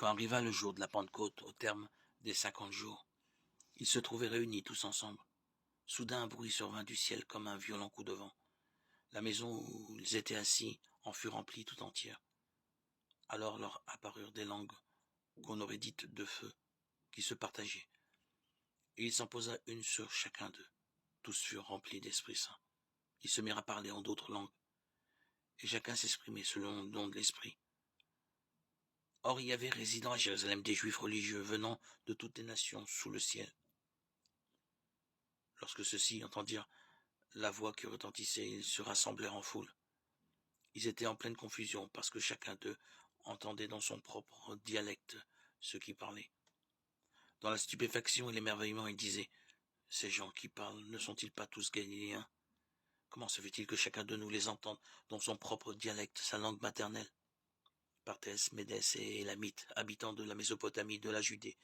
Quand arriva le jour de la Pentecôte, au terme des 50 jours, ils se trouvaient réunis tous ensemble. Soudain un bruit survint du ciel comme un violent coup de vent. La maison où ils étaient assis en fut remplie tout entière. Alors leur apparurent des langues qu'on aurait dites de feu, qui se partageaient. Et il s'en posa une sur chacun d'eux. Tous furent remplis d'Esprit Saint. Ils se mirent à parler en d'autres langues, et chacun s'exprimait selon le don de l'Esprit. Or il y avait résidant à Jérusalem des Juifs religieux venant de toutes les nations sous le ciel. Lorsque ceux-ci entendirent la voix qui retentissait, ils se rassemblèrent en foule. Ils étaient en pleine confusion parce que chacun d'eux entendait dans son propre dialecte ceux qui parlaient. Dans la stupéfaction et l'émerveillement, ils disaient « Ces gens qui parlent ne sont-ils pas tous galiléens ? Comment se fait-il que chacun de nous les entende dans son propre dialecte, sa langue maternelle ?» Partès, Médès et Élamites, habitants de la Mésopotamie, de la Judée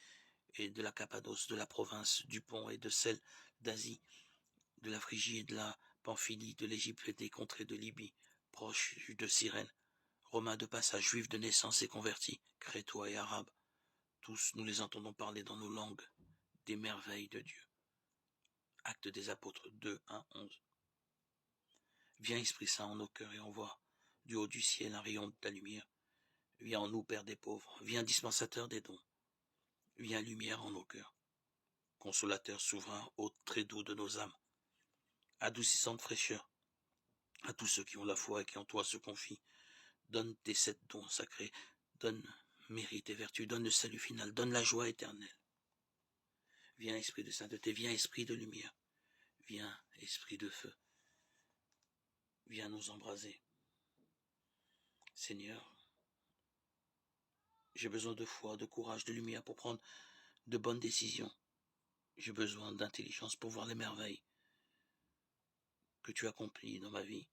et de la Cappadoce, de la province du Pont et de celle d'Asie, de la Phrygie et de la Pamphylie, de l'Égypte et des contrées de Libye, proches de Cyrène, Romains de passage, Juifs de naissance et convertis, Crétois et Arabes, tous nous les entendons parler dans nos langues des merveilles de Dieu. Actes des Apôtres 2, 1, 11. Viens Esprit Saint en nos cœurs et envoie du haut du ciel un rayon de ta lumière. Viens en nous, Père des pauvres, viens dispensateur des dons. Viens lumière en nos cœurs, consolateur souverain, hôte très doux de nos âmes, adoucissante fraîcheur à tous ceux qui ont la foi et qui en toi se confient. Donne tes 7 dons sacrés, donne mérite et vertu, donne le salut final, donne la joie éternelle. Viens esprit de sainteté, viens esprit de lumière, viens esprit de feu, viens nous embraser. Seigneur, j'ai besoin de foi, de courage, de lumière pour prendre de bonnes décisions. J'ai besoin d'intelligence pour voir les merveilles que tu accomplis dans ma vie.